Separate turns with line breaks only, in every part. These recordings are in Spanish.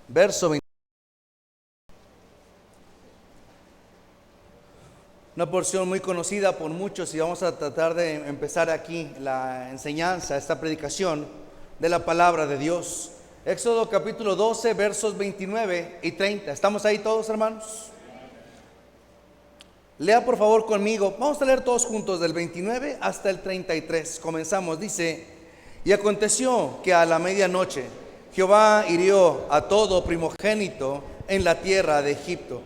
verso 20. Una porción muy conocida por muchos, y vamos a tratar de empezar aquí la enseñanza, esta predicación de la palabra de Dios. Éxodo capítulo 12, versos 29 y 30. ¿Estamos ahí todos, hermanos? Lea por favor conmigo. Vamos a leer todos juntos del 29 hasta el 33. Comenzamos. Dice: y aconteció que a la medianoche Jehová hirió a todo primogénito en la tierra de Egipto,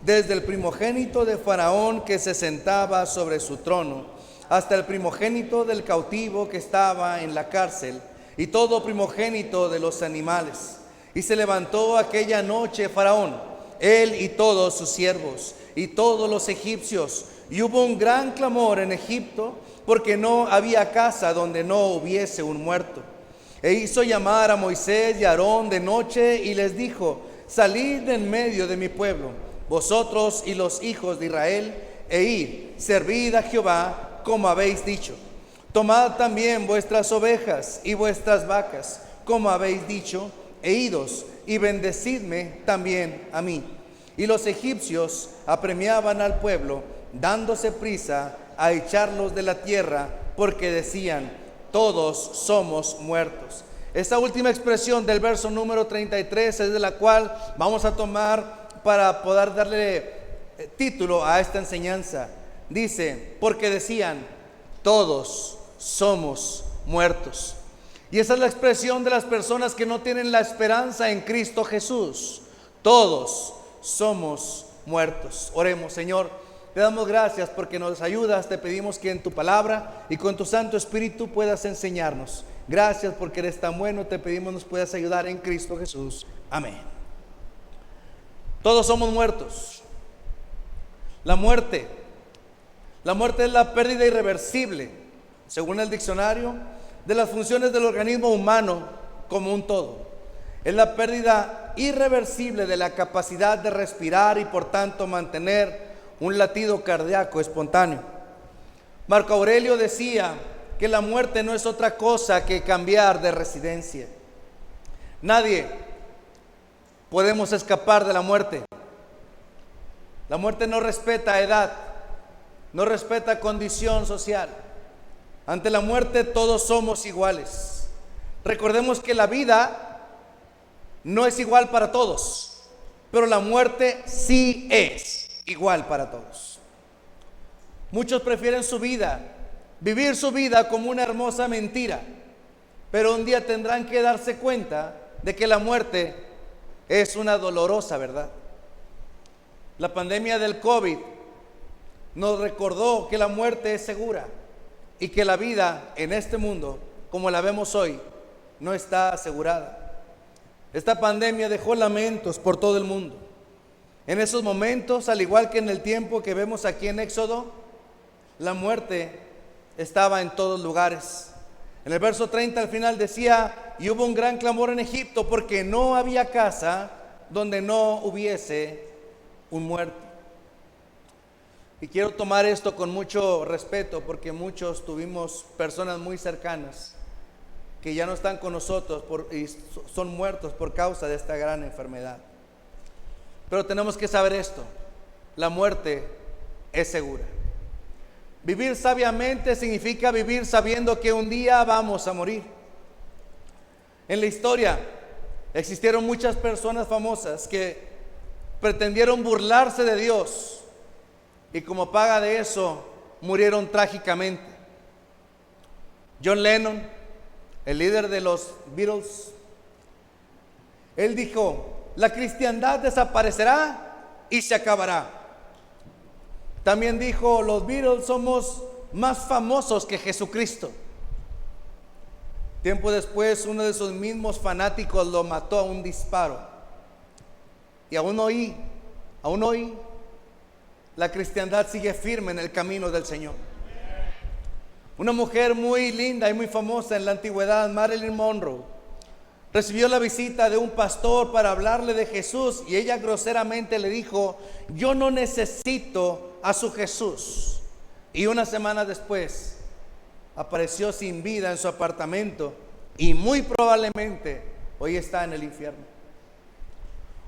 desde el primogénito de Faraón que se sentaba sobre su trono, hasta el primogénito del cautivo que estaba en la cárcel, y todo primogénito de los animales. Y se levantó aquella noche Faraón, él y todos sus siervos, y todos los egipcios, y hubo un gran clamor en Egipto, porque no había casa donde no hubiese un muerto. E hizo llamar a Moisés y a Aarón de noche, y les dijo: salid de en medio de mi pueblo, vosotros y los hijos de Israel, e id, servid a Jehová como habéis dicho. Tomad también vuestras ovejas y vuestras vacas, como habéis dicho, e idos, y bendecidme también a mí. Y los egipcios apremiaban al pueblo, dándose prisa a echarlos de la tierra, porque decían: todos somos muertos. Esta última expresión del verso número 33 es de la cual vamos a tomar para poder darle título a esta enseñanza. Dice: porque decían, todos somos muertos. Y esa es la expresión de las personas que no tienen la esperanza en Cristo Jesús. Todos somos muertos. Oremos. Señor, te damos gracias porque nos ayudas. Te pedimos que en tu palabra y con tu Santo Espíritu puedas enseñarnos. Gracias porque eres tan bueno. Te pedimos nos puedas ayudar en Cristo Jesús. Amén. Todos somos muertos. La muerte es la pérdida irreversible, según el diccionario, de las funciones del organismo humano como un todo. Es la pérdida irreversible de la capacidad de respirar y por tanto mantener un latido cardíaco espontáneo. Marco Aurelio decía que la muerte no es otra cosa que cambiar de residencia. Nadie podemos escapar de la muerte. La muerte no respeta edad, no respeta condición social. Ante la muerte todos somos iguales. Recordemos que la vida no es igual para todos, pero la muerte sí es igual para todos. Muchos prefieren su vida, vivir su vida como una hermosa mentira, pero un día tendrán que darse cuenta de que la muerte es una dolorosa verdad. La pandemia del COVID nos recordó que la muerte es segura y que la vida en este mundo, como la vemos hoy, no está asegurada. Esta pandemia dejó lamentos por todo el mundo. En esos momentos, al igual que en el tiempo que vemos aquí en Éxodo, la muerte estaba en todos lugares. En el verso 30 al final decía: y hubo un gran clamor en Egipto, porque no había casa donde no hubiese un muerto. Y quiero tomar esto con mucho respeto, porque muchos tuvimos personas muy cercanas que ya no están con nosotros y son muertos por causa de esta gran enfermedad. Pero tenemos que saber esto: la muerte es segura. Vivir sabiamente significa vivir sabiendo que un día vamos a morir. En la historia existieron muchas personas famosas que pretendieron burlarse de Dios, y como paga de eso murieron trágicamente. John Lennon, el líder de los Beatles, él dijo: la cristiandad desaparecerá y se acabará. También dijo: los Beatles somos más famosos que Jesucristo. Tiempo después, uno de sus mismos fanáticos lo mató a un disparo. Y aún hoy, la cristiandad sigue firme en el camino del Señor. Una mujer muy linda y muy famosa en la antigüedad, Marilyn Monroe, recibió la visita de un pastor para hablarle de Jesús, y ella groseramente le dijo: yo no necesito a su Jesús. Y una semana después apareció sin vida en su apartamento, y muy probablemente hoy está en el infierno.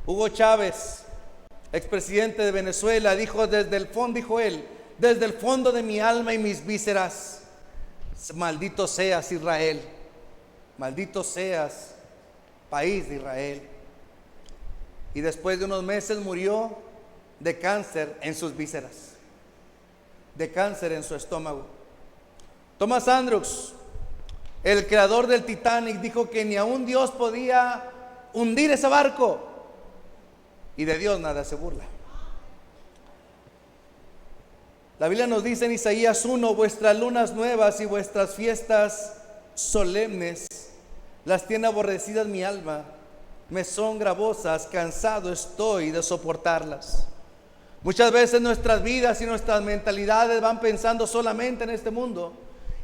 Hugo Chávez, expresidente de Venezuela, dijo desde el fondo de mi alma y mis vísceras, maldito seas Israel, maldito seas país de Israel. Y después de unos meses murió de cáncer en sus vísceras, de cáncer en su estómago. Thomas Andrews, el creador del Titanic, dijo que ni aun Dios podía hundir ese barco, y de Dios nada se burla. La Biblia nos dice en Isaías 1: vuestras lunas nuevas y vuestras fiestas solemnes las tiene aborrecidas mi alma, me son gravosas, cansado estoy de soportarlas. Muchas veces nuestras vidas y nuestras mentalidades van pensando solamente en este mundo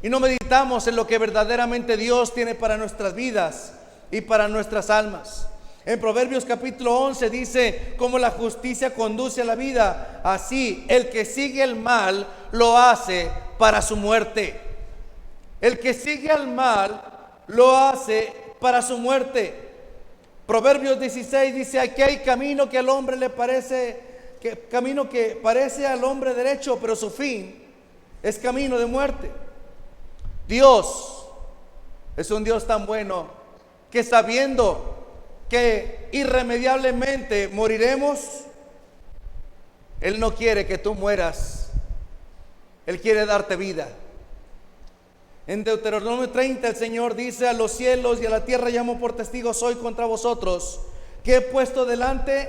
y no meditamos en lo que verdaderamente Dios tiene para nuestras vidas y para nuestras almas. En Proverbios capítulo 11 dice: como la justicia conduce a la vida, así el que sigue el mal lo hace para su muerte. El que sigue al mal lo hace para su muerte. Proverbios 16 dice: aquí hay camino que al hombre le parece, camino que parece al hombre derecho, pero su fin es camino de muerte. Dios es un Dios tan bueno que, sabiendo que irremediablemente moriremos, Él no quiere que tú mueras, Él quiere darte vida. En Deuteronomio 30 el Señor dice: a los cielos y a la tierra llamo por testigos hoy contra vosotros, que he puesto delante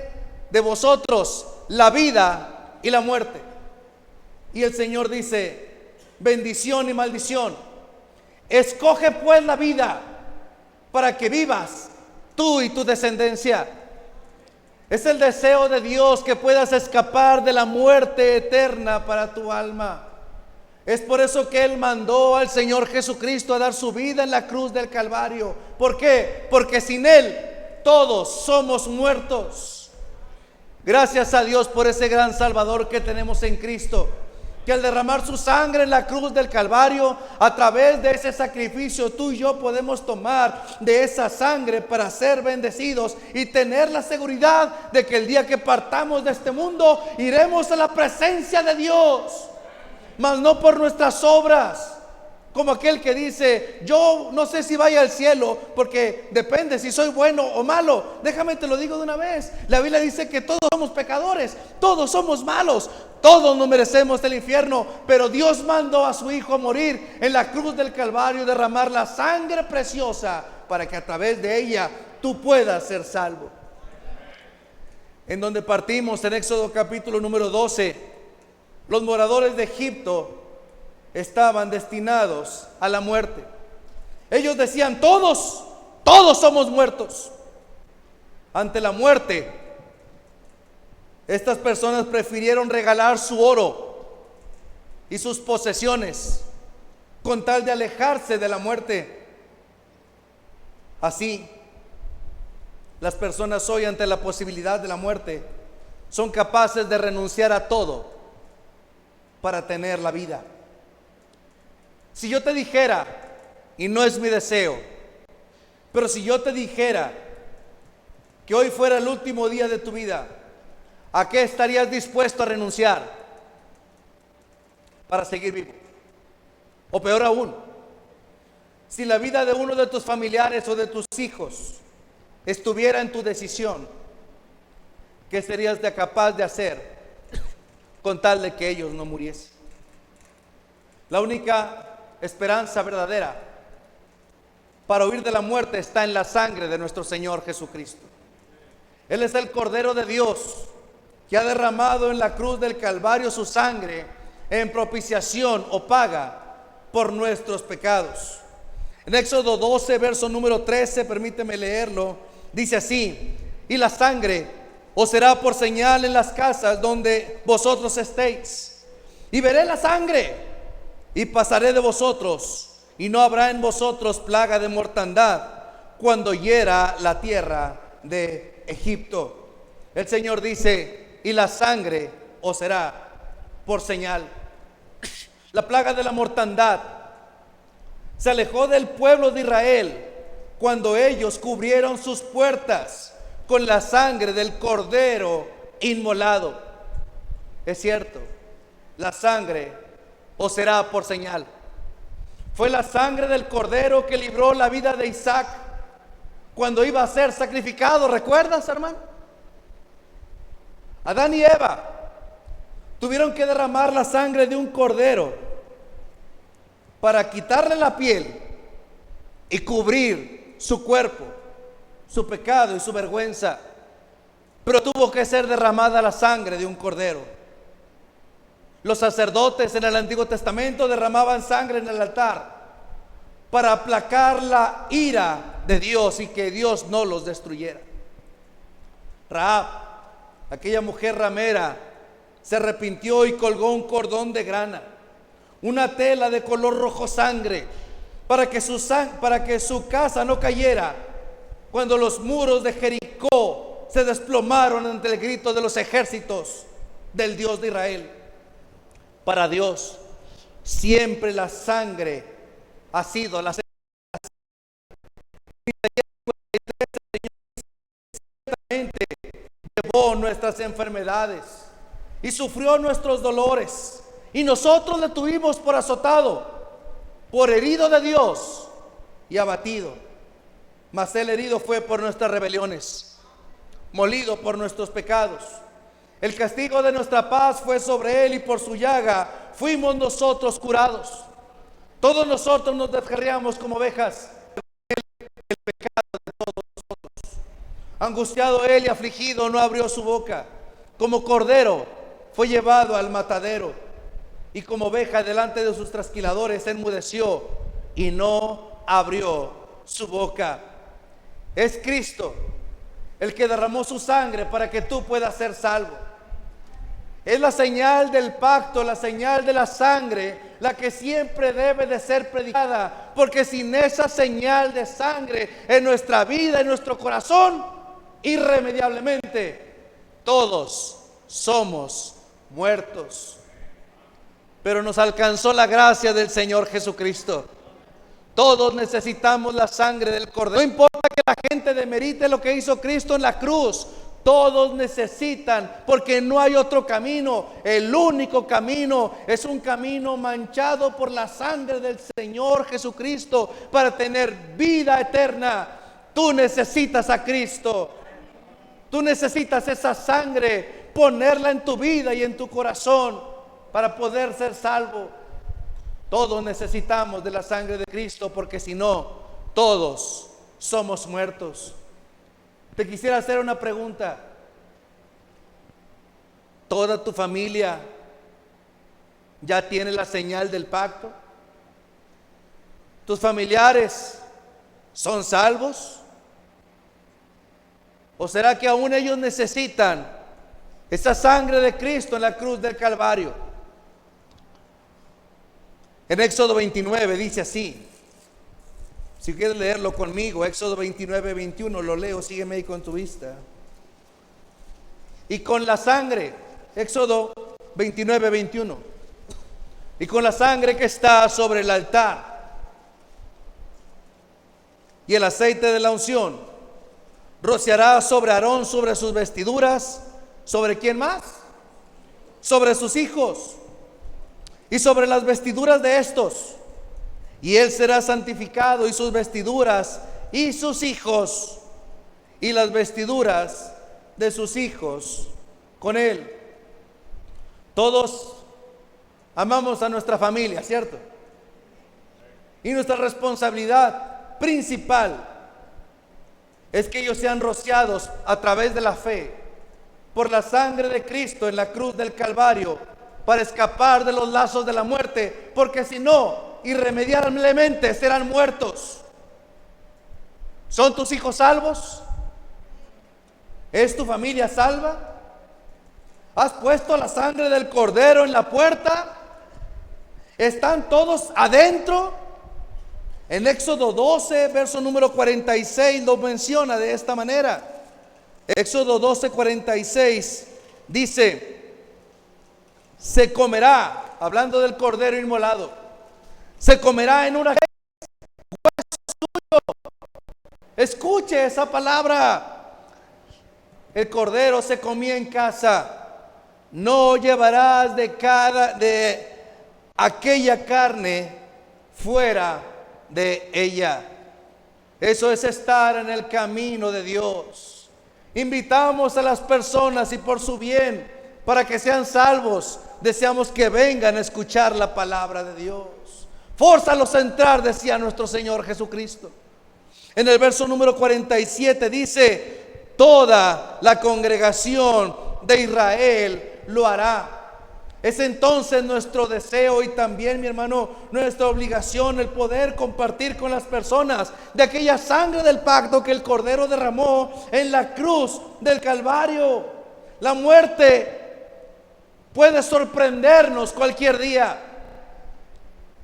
de vosotros la vida y la muerte. Y el Señor dice: bendición y maldición. Escoge pues la vida para que vivas tú y tu descendencia. Es el deseo de Dios que puedas escapar de la muerte eterna para tu alma. Es por eso que Él mandó al Señor Jesucristo a dar su vida en la cruz del Calvario. ¿Por qué? Porque sin Él todos somos muertos. Gracias a Dios por ese gran Salvador que tenemos en Cristo, que al derramar su sangre en la cruz del Calvario, a través de ese sacrificio, tú y yo podemos tomar de esa sangre para ser bendecidos y tener la seguridad de que el día que partamos de este mundo, iremos a la presencia de Dios, mas no por nuestras obras. Como aquel que dice: yo no sé si vaya al cielo, porque depende si soy bueno o malo. Déjame te lo digo de una vez. La Biblia dice que todos somos pecadores, todos somos malos, todos nos merecemos el infierno. Pero Dios mandó a su Hijo a morir en la cruz del Calvario, derramar la sangre preciosa para que a través de ella tú puedas ser salvo. En donde partimos en Éxodo capítulo número 12, los moradores de Egipto estaban destinados a la muerte. Ellos decían: todos somos muertos. Ante la muerte, estas personas prefirieron regalar su oro y sus posesiones con tal de alejarse de la muerte. Así, las personas hoy, ante la posibilidad de la muerte, son capaces de renunciar a todo para tener la vida. Si yo te dijera, y no es mi deseo, pero si yo te dijera que hoy fuera el último día de tu vida, ¿a qué estarías dispuesto a renunciar para seguir vivo? O peor aún, si la vida de uno de tus familiares o de tus hijos estuviera en tu decisión, ¿qué serías capaz de hacer con tal de que ellos no muriesen? La única esperanza verdadera para huir de la muerte está en la sangre de nuestro Señor Jesucristo. Él es el Cordero de Dios que ha derramado en la cruz del Calvario su sangre en propiciación o paga por nuestros pecados. En Éxodo 12, verso número 13, permíteme leerlo, dice así: y la sangre os será por señal en las casas donde vosotros estéis, y veré la sangre y pasaré de vosotros, y no habrá en vosotros plaga de mortandad cuando hiera la tierra de Egipto. El Señor dice: y la sangre os será por señal. La plaga de la mortandad se alejó del pueblo de Israel cuando ellos cubrieron sus puertas con la sangre del cordero inmolado. Es cierto, la sangre os será por señal. Fue la sangre del cordero que libró la vida de Isaac cuando iba a ser sacrificado. ¿Recuerdas, hermano? Adán y Eva tuvieron que derramar la sangre de un cordero para quitarle la piel y cubrir su cuerpo, su pecado y su vergüenza. Pero tuvo que ser derramada la sangre de un cordero. Los sacerdotes en el Antiguo Testamento derramaban sangre en el altar para aplacar la ira de Dios y que Dios no los destruyera. Rahab, aquella mujer ramera, se arrepintió y colgó un cordón de grana, una tela de color rojo sangre, para que su casa no cayera cuando los muros de Jericó se desplomaron ante el grito de los ejércitos del Dios de Israel. Para Dios siempre la sangre ha sido la sangre. Ciertamente llevó nuestras enfermedades y sufrió nuestros dolores, y nosotros le tuvimos por azotado, por herido de Dios y abatido. Mas el herido fue por nuestras rebeliones, molido por nuestros pecados. El castigo de nuestra paz fue sobre él, y por su llaga fuimos nosotros curados. Todos nosotros nos descarriamos como ovejas, el pecado de todos nosotros. Angustiado él y afligido, no abrió su boca. Como cordero fue llevado al matadero, y como oveja delante de sus trasquiladores enmudeció y no abrió su boca. Es Cristo el que derramó su sangre para que tú puedas ser salvo. Es la señal del pacto, la señal de la sangre, la que siempre debe de ser predicada, porque sin esa señal de sangre en nuestra vida, en nuestro corazón, irremediablemente todos somos muertos. Pero nos alcanzó la gracia del Señor Jesucristo. Todos necesitamos la sangre del cordero. No importa que la gente demerite lo que hizo Cristo en la cruz. Todos necesitan, porque no hay otro camino. El único camino es un camino manchado por la sangre del Señor Jesucristo para tener vida eterna. Tú necesitas a Cristo. Tú necesitas esa sangre, ponerla en tu vida y en tu corazón para poder ser salvo. Todos necesitamos de la sangre de Cristo, porque si no, todos somos muertos. Te quisiera hacer una pregunta. ¿Toda tu familia ya tiene la señal del pacto? ¿Tus familiares son salvos? ¿O será que aún ellos necesitan esa sangre de Cristo en la cruz del Calvario? En Éxodo 29 dice así. Si quieres leerlo conmigo, Éxodo 29, 21, lo leo, sígueme ahí con tu vista. Y con la sangre, Éxodo 29, 21, y con la sangre que está sobre el altar y el aceite de la unción, rociará sobre Aarón, sobre sus vestiduras. ¿Sobre quién más? Sobre sus hijos y sobre las vestiduras de estos. Y él será santificado, y sus vestiduras y sus hijos, y las vestiduras de sus hijos con él. Todos amamos a nuestra familia, ¿cierto? Y nuestra responsabilidad principal es que ellos sean rociados a través de la fe por la sangre de Cristo en la cruz del Calvario, para escapar de los lazos de la muerte, porque si no, irremediablemente serán muertos. ¿Son tus hijos salvos? ¿Es tu familia salva? ¿Has puesto la sangre del cordero en la puerta? ¿Están todos adentro? En Éxodo 12, verso número 46 lo menciona de esta manera. Éxodo 12, 46 dice: se comerá, hablando del cordero inmolado, se comerá en una hueso suyo. Escuche esa palabra. el cordero se comía en casa. No llevarás de aquella carne fuera de ella. Eso es estar en el camino de Dios. Invitamos a las personas y por su bien, para que sean salvos, deseamos que vengan a escuchar la palabra de Dios. Fórzalos a entrar, decía nuestro Señor Jesucristo. En el verso número 47 dice: toda la congregación de Israel lo hará. Es entonces nuestro deseo y también, mi hermano, nuestra obligación el poder compartir con las personas de aquella sangre del pacto que el Cordero derramó en la cruz del Calvario. La muerte puede sorprendernos cualquier día.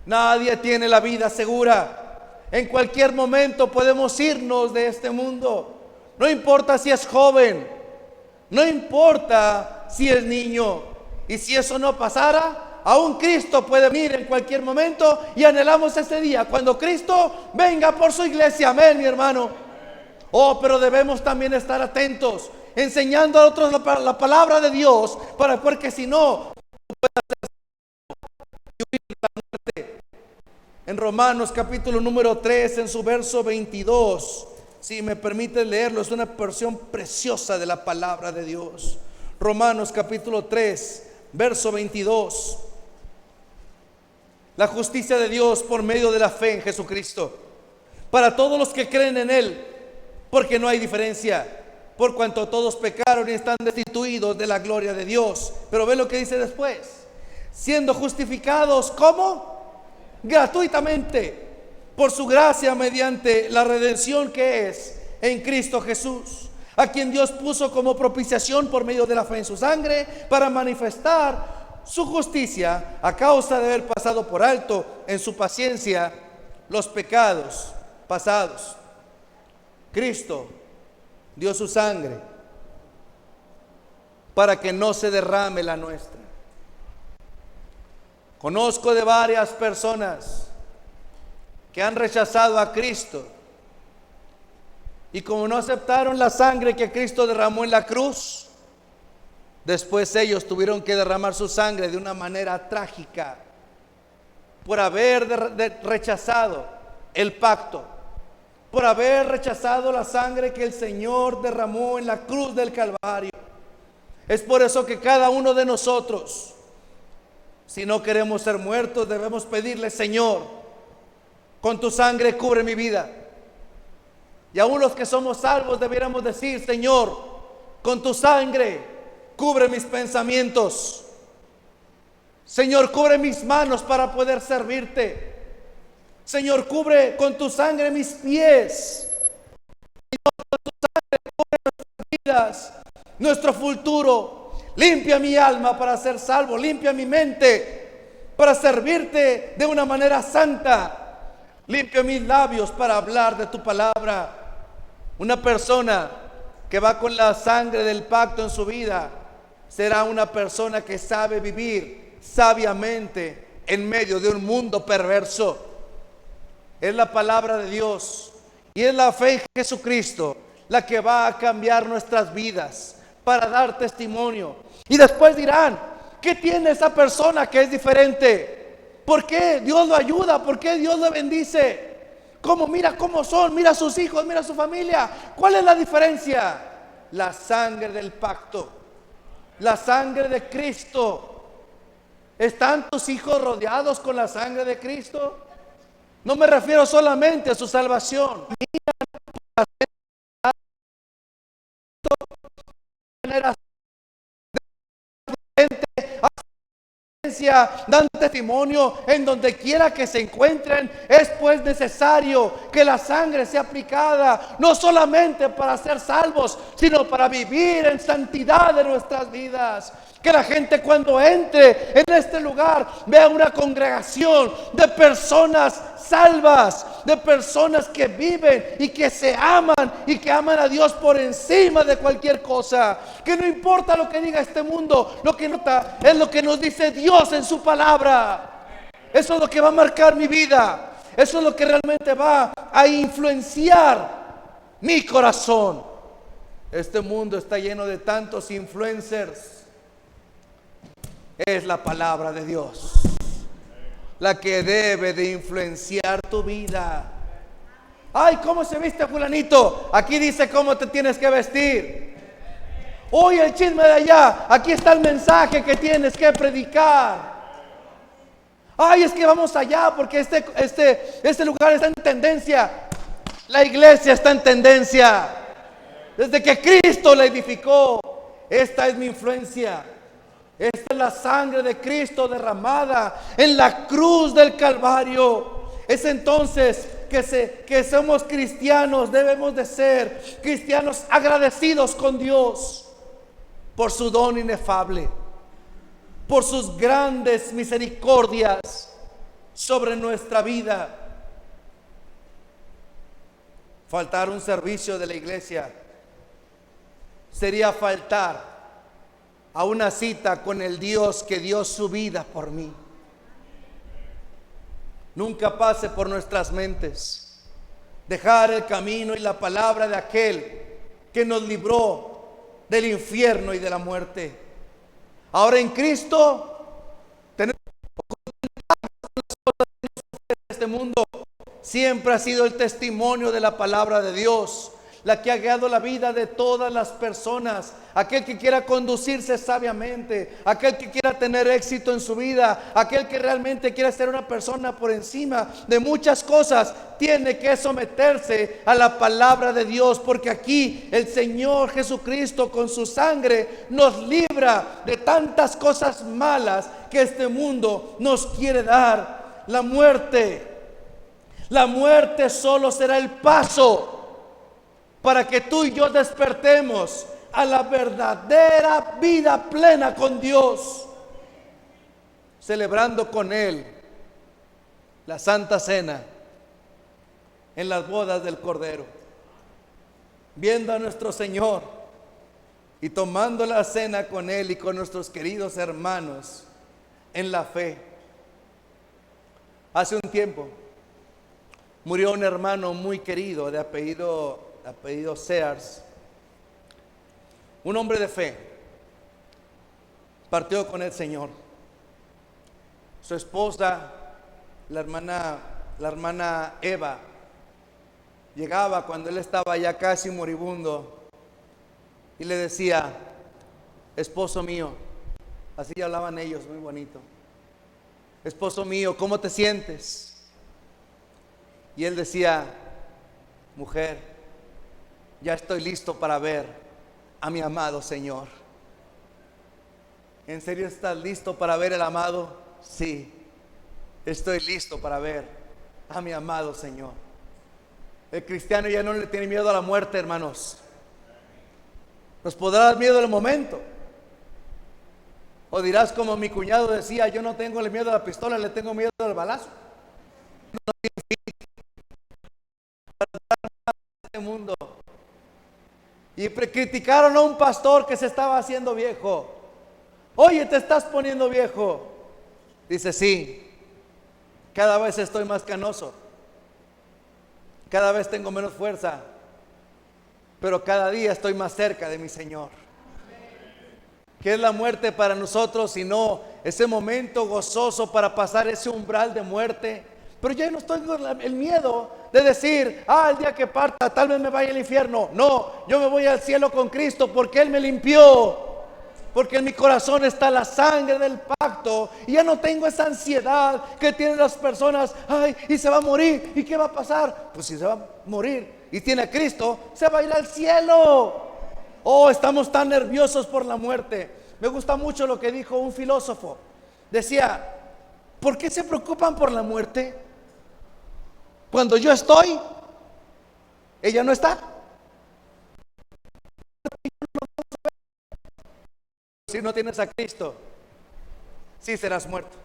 Nadie tiene la vida segura. En cualquier momento podemos irnos de este mundo. No importa si es joven, no importa si es niño. Y si eso no pasara, aún Cristo puede venir en cualquier momento, y anhelamos ese día cuando Cristo venga por su iglesia. Amén, mi hermano. Oh, pero debemos también estar atentos, enseñando a otros la palabra de Dios, porque si no, en Romanos capítulo número 3, en su verso 22, si me permite leerlo, es una porción preciosa de la palabra de Dios. Romanos capítulo 3, verso 22. La justicia de Dios por medio de la fe en Jesucristo, para todos los que creen en Él, porque no hay diferencia, por cuanto todos pecaron y están destituidos de la gloria de Dios. Pero ve lo que dice después: siendo justificados, ¿cómo? Gratuitamente, por su gracia, mediante la redención que es en Cristo Jesús, a quien Dios puso como propiciación por medio de la fe en su sangre, para manifestar su justicia a causa de haber pasado por alto en su paciencia los pecados pasados. Cristo dio su sangre para que no se derrame la nuestra. Conozco de varias personas que han rechazado a Cristo, y como no aceptaron la sangre que Cristo derramó en la cruz, después ellos tuvieron que derramar su sangre de una manera trágica por haber rechazado el pacto, por haber rechazado la sangre que el Señor derramó en la cruz del Calvario. Es por eso que cada uno de nosotros, si no queremos ser muertos, debemos pedirle: Señor, con tu sangre cubre mi vida. Y aún los que somos salvos debiéramos decir: Señor, con tu sangre cubre mis pensamientos. Señor, cubre mis manos para poder servirte. Señor, cubre con tu sangre mis pies. Señor, con tu sangre cubre nuestras vidas, nuestro futuro. Limpia mi alma para ser salvo. Limpia mi mente para servirte de una manera santa. Limpia mis labios para hablar de tu palabra. Una persona que va con la sangre del pacto en su vida será una persona que sabe vivir sabiamente en medio de un mundo perverso. Es la palabra de Dios y es la fe en Jesucristo la que va a cambiar nuestras vidas para dar testimonio. Y después dirán: ¿qué tiene esa persona que es diferente? ¿Por qué Dios lo ayuda? ¿Por qué Dios lo bendice? ¿Cómo? Mira cómo son, mira a sus hijos, mira a su familia. ¿Cuál es la diferencia? La sangre del pacto, la sangre de Cristo. ¿Están tus hijos rodeados con la sangre de Cristo? No me refiero solamente a su salvación. Mira, dan testimonio en donde quiera que se encuentren. Es pues necesario que la sangre sea aplicada, no solamente para ser salvos, sino para vivir en santidad de nuestras vidas. Que la gente cuando entre en este lugar vea una congregación de personas salvas, de personas que viven y que se aman y que aman a Dios por encima de cualquier cosa. Que no importa lo que diga este mundo, lo que nota es lo que nos dice Dios en su palabra. Eso es lo que va a marcar mi vida. Eso es lo que realmente va a influenciar mi corazón. Este mundo está lleno de tantos influencers. Es la palabra de Dios la que debe de influenciar tu vida. Ay, ¿cómo se viste fulanito? Aquí dice cómo te tienes que vestir. Oye, el chisme de allá, aquí está el mensaje que tienes que predicar. Ay, es que vamos allá porque este lugar está en tendencia. La iglesia está en tendencia. Desde que Cristo la edificó, esta es mi influencia. Esta es la sangre de Cristo derramada en la cruz del Calvario. Es entonces que somos cristianos, debemos de ser cristianos agradecidos con Dios por su don inefable, por sus grandes misericordias sobre nuestra vida. Faltar un servicio de la iglesia sería faltar a una cita con el Dios que dio su vida por mí. Nunca pase por nuestras mentes dejar el camino y la palabra de aquel que nos libró del infierno y de la muerte. Ahora en Cristo tenemos este mundo. Siempre ha sido el testimonio de la palabra de Dios la que ha guiado la vida de todas las personas. Aquel que quiera conducirse sabiamente, aquel que quiera tener éxito en su vida, aquel que realmente quiera ser una persona por encima de muchas cosas, tiene que someterse a la palabra de Dios, porque aquí el Señor Jesucristo con su sangre nos libra de tantas cosas malas que este mundo nos quiere dar. La muerte solo será el paso para que tú y yo despertemos a la verdadera vida plena con Dios, celebrando con Él la Santa Cena en las bodas del Cordero, viendo a nuestro Señor y tomando la cena con Él y con nuestros queridos hermanos en la fe. Hace un tiempo murió un hermano muy querido de apellido Sears, un hombre de fe. Partió con el Señor. Su esposa, la hermana Eva, llegaba cuando él estaba ya casi moribundo y le decía: esposo mío, así hablaban ellos, muy bonito. Esposo mío, ¿cómo te sientes? Y él decía: mujer, ya estoy listo para ver a mi amado Señor. ¿En serio estás listo para ver el amado? Sí, estoy listo para ver a mi amado Señor. El cristiano ya no le tiene miedo a la muerte, hermanos. Nos podrá dar miedo el momento. O dirás como mi cuñado decía: yo no tengo el miedo a la pistola, le tengo miedo al balazo. No tiene este mundo. Y criticaron a un pastor que se estaba haciendo viejo. Oye, te estás poniendo viejo. Dice: sí, cada vez estoy más canoso, cada vez tengo menos fuerza, pero cada día estoy más cerca de mi Señor. ¿Qué es la muerte para nosotros sino ese momento gozoso para pasar ese umbral de muerte? Pero yo no estoy con el miedo de decir: el día que parta tal vez me vaya al infierno. No, yo me voy al cielo con Cristo porque Él me limpió, porque en mi corazón está la sangre del pacto, y ya no tengo esa ansiedad que tienen las personas. Ay, y se va a morir, ¿y qué va a pasar? Pues si se va a morir y tiene a Cristo, se va a ir al cielo. Oh, estamos tan nerviosos por la muerte. Me gusta mucho lo que dijo un filósofo. Decía: ¿por qué se preocupan por la muerte? Cuando yo estoy, ella no está. Si no tienes a Cristo, sí serás muerto.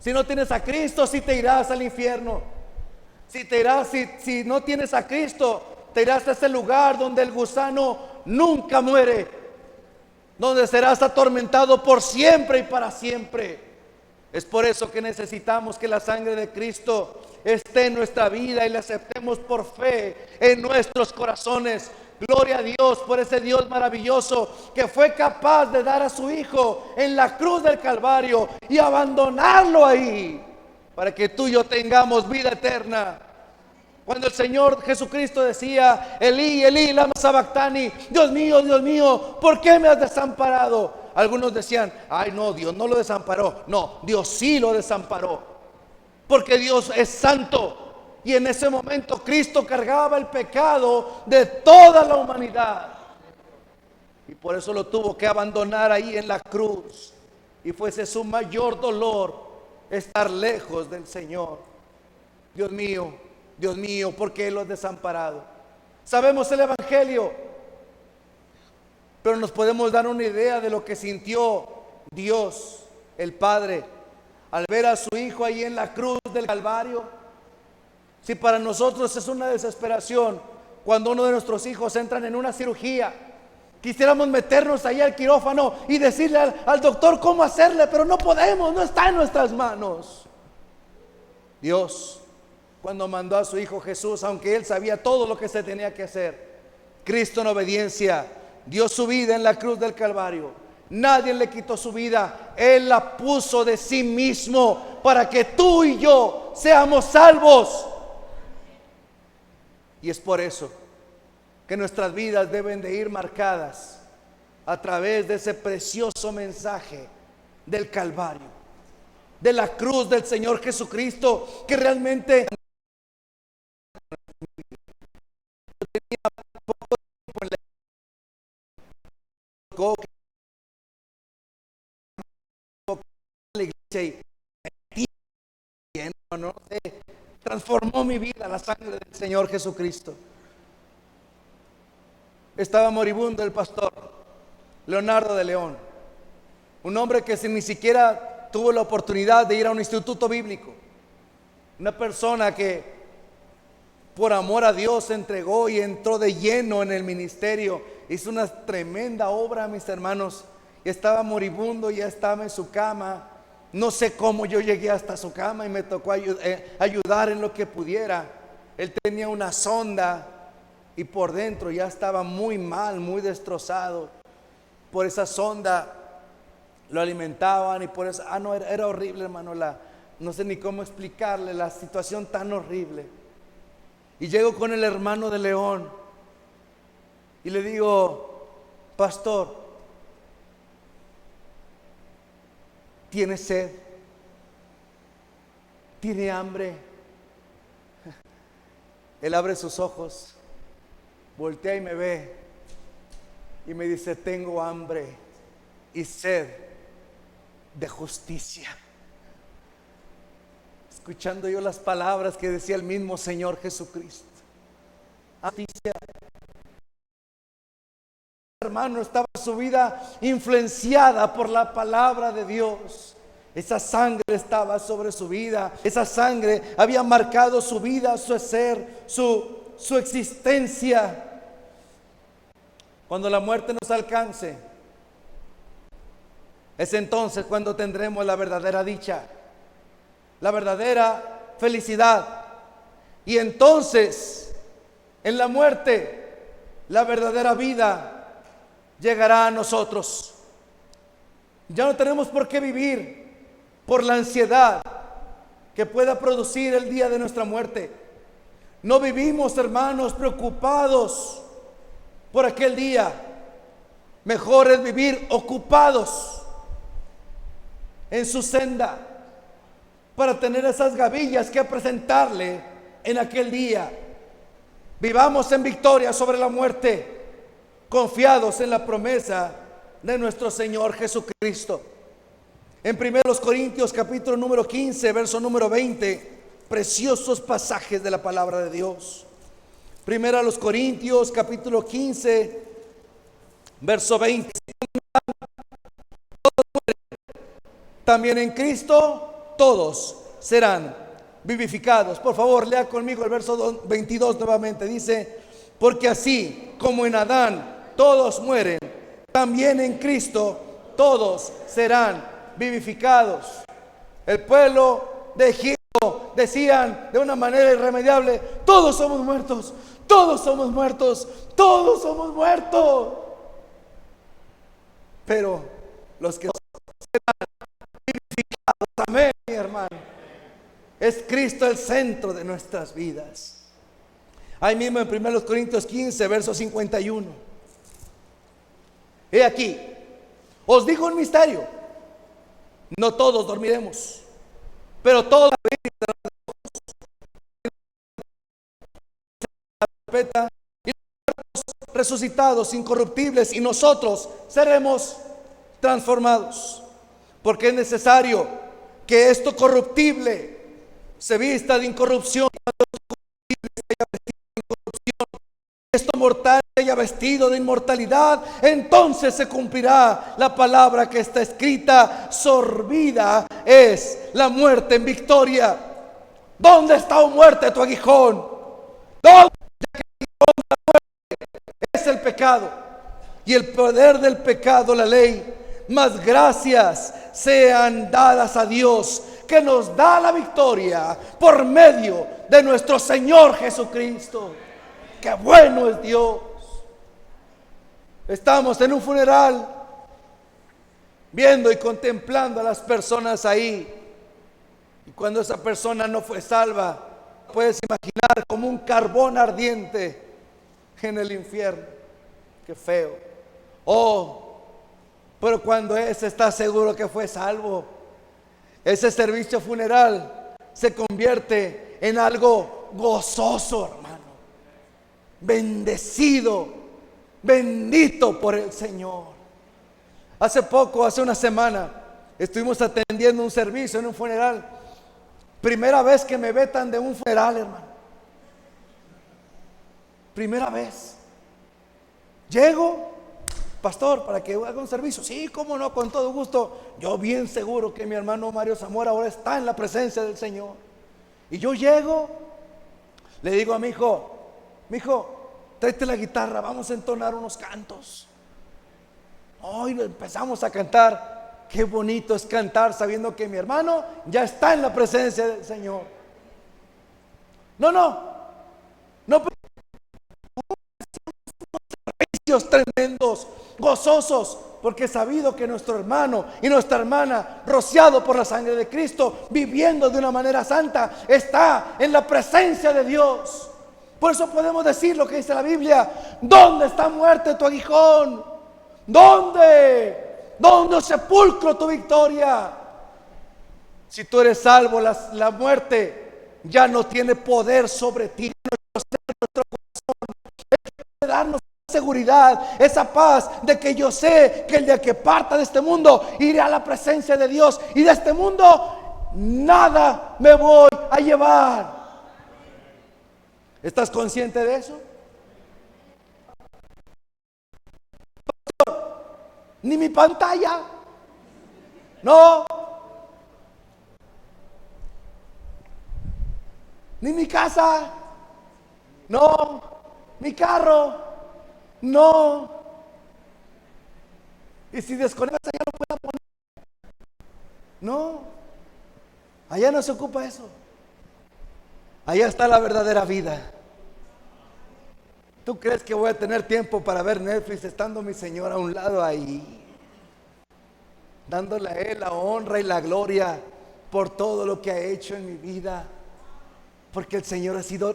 Si no tienes a Cristo, sí te irás al infierno. Si no tienes a Cristo, te irás a ese lugar donde el gusano nunca muere, donde serás atormentado por siempre y para siempre. Es por eso que necesitamos que la sangre de Cristo esté en nuestra vida y la aceptemos por fe en nuestros corazones. Gloria a Dios por ese Dios maravilloso que fue capaz de dar a su Hijo en la cruz del Calvario y abandonarlo ahí para que tú y yo tengamos vida eterna. Cuando el Señor Jesucristo decía: Elí, Elí, lama sabactani, Dios mío, ¿por qué me has desamparado? Algunos decían: ay no, Dios no lo desamparó. No, Dios sí lo desamparó, porque Dios es santo. Y en ese momento Cristo cargaba el pecado de toda la humanidad. Y por eso lo tuvo que abandonar ahí en la cruz. Y fuese su mayor dolor estar lejos del Señor. Dios mío, ¿por qué lo has desamparado? Sabemos el Evangelio, pero nos podemos dar una idea de lo que sintió Dios, el Padre, al ver a su Hijo ahí en la cruz del Calvario. Si para nosotros es una desesperación cuando uno de nuestros hijos entran en una cirugía, quisiéramos meternos ahí al quirófano y decirle al doctor cómo hacerle, pero no podemos, no está en nuestras manos. Dios, cuando mandó a su Hijo Jesús, aunque Él sabía todo lo que se tenía que hacer, Cristo en obediencia dio su vida en la cruz del Calvario. Nadie le quitó su vida, Él la puso de sí mismo para que tú y yo seamos salvos. Y es por eso que nuestras vidas deben de ir marcadas a través de ese precioso mensaje del Calvario, de la cruz del Señor Jesucristo, que realmente la iglesia transformó mi vida, la sangre del Señor Jesucristo. Estaba moribundo el pastor Leonardo de León, un hombre que ni siquiera tuvo la oportunidad de ir a un instituto bíblico, una persona que por amor a Dios se entregó y entró de lleno en el ministerio, hizo una tremenda obra, mis hermanos, y estaba moribundo, ya estaba en su cama. No sé cómo yo llegué hasta su cama y me tocó ayudar en lo que pudiera. Él tenía una sonda y por dentro ya estaba muy mal, muy destrozado. Por esa sonda lo alimentaban y por eso, no, era horrible, hermano, no sé ni cómo explicarle la situación tan horrible. Y llego con el hermano de León y le digo: pastor, ¿tiene sed? ¿Tiene hambre? Él abre sus ojos, voltea y me ve y me dice: tengo hambre y sed de justicia. Escuchando yo las palabras que decía el mismo Señor Jesucristo. Justicia. Hermano, estaba su vida influenciada por la palabra de Dios. Esa sangre estaba sobre su vida. Esa sangre había marcado su vida, su ser, su existencia. Cuando la muerte nos alcance, es entonces cuando tendremos la verdadera dicha, la verdadera felicidad. Y entonces, en la muerte, la verdadera vida llegará a nosotros. Ya no tenemos por qué vivir por la ansiedad que pueda producir el día de nuestra muerte. No vivimos, hermanos, preocupados por aquel día. Mejor es vivir ocupados en su senda para tener esas gavillas que presentarle en aquel día. Vivamos en victoria sobre la muerte, confiados en la promesa de nuestro Señor Jesucristo. En 1 Corintios capítulo número 15, verso número 20, preciosos pasajes de la palabra de Dios. 1 Corintios capítulo 15, verso 20. También en Cristo todos serán vivificados. Por favor, lea conmigo el verso 22 nuevamente. Dice: porque así como en Adán todos mueren, también en Cristo todos serán vivificados. El pueblo de Egipto decían de una manera irremediable: todos somos muertos, Todos somos muertos, todos somos muertos. Pero los que serán vivificados, amén, mi hermano. Es Cristo el centro de nuestras vidas. Ahí mismo en 1 Corintios 15, verso 51. He aquí, os digo un misterio: no todos dormiremos, pero todos y resucitados incorruptibles, y nosotros seremos transformados. Porque es necesario que esto corruptible se vista de incorrupción, esto mortal haya vestido de inmortalidad. Entonces se cumplirá la palabra que está escrita: sorbida es la muerte en victoria. ¿Dónde está, oh muerte, tu aguijón? ¿Dónde es el pecado? Y el poder del pecado, la ley. Mas gracias sean dadas a Dios, que nos da la victoria por medio de nuestro Señor Jesucristo. ¡Qué bueno es Dios! Estamos en un funeral, viendo y contemplando a las personas ahí. Y cuando esa persona no fue salva, puedes imaginar como un carbón ardiente en el infierno. ¡Qué feo! Oh, pero cuando ese está seguro que fue salvo, ese servicio funeral se convierte en algo gozoso, hermano. Bendecido, bendito por el Señor. Hace poco, hace una semana, estuvimos atendiendo un servicio en un funeral. Primera vez que me vetan de un funeral, hermano. Primera vez. Llego: pastor, para que haga un servicio. Sí, cómo no, con todo gusto. Yo bien seguro que mi hermano Mario Zamora ahora está en la presencia del Señor. Y yo llego, le digo a mi hijo: tráete la guitarra, vamos a entonar unos cantos. Hoy empezamos a cantar. Qué bonito es cantar sabiendo que mi hermano ya está en la presencia del Señor. No, servicios tremendos, gozosos, porque he sabido que nuestro hermano y nuestra hermana, rociado por la sangre de Cristo, viviendo de una manera santa, está en la presencia de Dios. Por eso podemos decir lo que dice la Biblia: ¿dónde está, muerte, tu aguijón? ¿Dónde sepulcro, tu victoria? Si tú eres salvo, la muerte ya no tiene poder sobre ti. Nuestro corazón es darnos seguridad, esa paz de que yo sé que el día que parta de este mundo, iré a la presencia de Dios, y de este mundo nada me voy a llevar. ¿Estás consciente de eso? Ni mi pantalla, no, ni mi casa, no, mi carro, no. Y si desconectas, allá lo puedo poner. No, allá no se ocupa eso. Allá está la verdadera vida. ¿Tú crees que voy a tener tiempo para ver Netflix estando mi Señor a un lado ahí, dándole a Él la honra y la gloria por todo lo que ha hecho en mi vida? Porque el Señor ha sido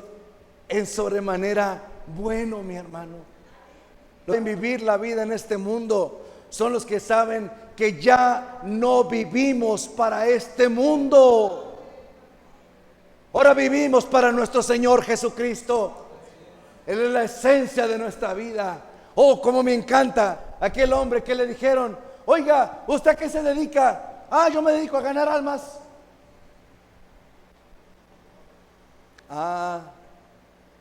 en sobremanera bueno, mi hermano. En vivir la vida en este mundo son los que saben que ya no vivimos para este mundo. Ahora vivimos para nuestro Señor Jesucristo. Él es la esencia de nuestra vida. Oh, cómo me encanta aquel hombre que le dijeron: oiga, ¿usted a qué se dedica? Ah, yo me dedico a ganar almas. Ah,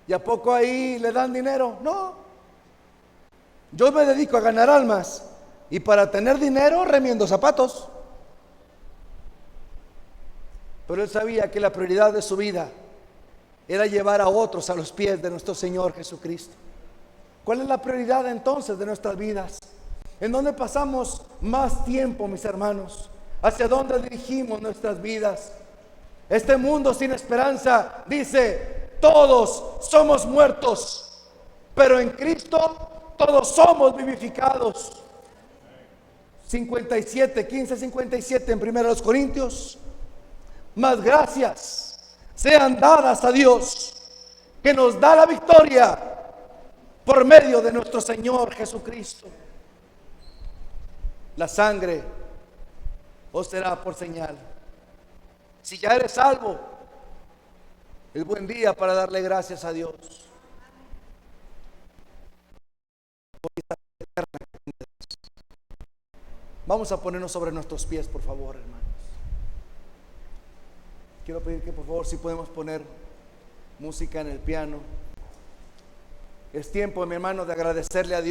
¿y a poco ahí le dan dinero? No, yo me dedico a ganar almas, y para tener dinero remiendo zapatos. Pero él sabía que la prioridad de su vida era llevar a otros a los pies de nuestro Señor Jesucristo. ¿Cuál es la prioridad entonces de nuestras vidas? ¿En dónde pasamos más tiempo, mis hermanos? ¿Hacia dónde dirigimos nuestras vidas? Este mundo sin esperanza dice: todos somos muertos, pero en Cristo todos somos vivificados. 15:57 en 1 Corintios. Mas gracias sean dadas a Dios, que nos da la victoria por medio de nuestro Señor Jesucristo. La sangre os será por señal. Si ya eres salvo, es buen día para darle gracias a Dios. Vamos a ponernos sobre nuestros pies, por favor, hermanos. Quiero pedir que por favor, si podemos poner música en el piano. Es tiempo, mi hermano, de agradecerle a Dios.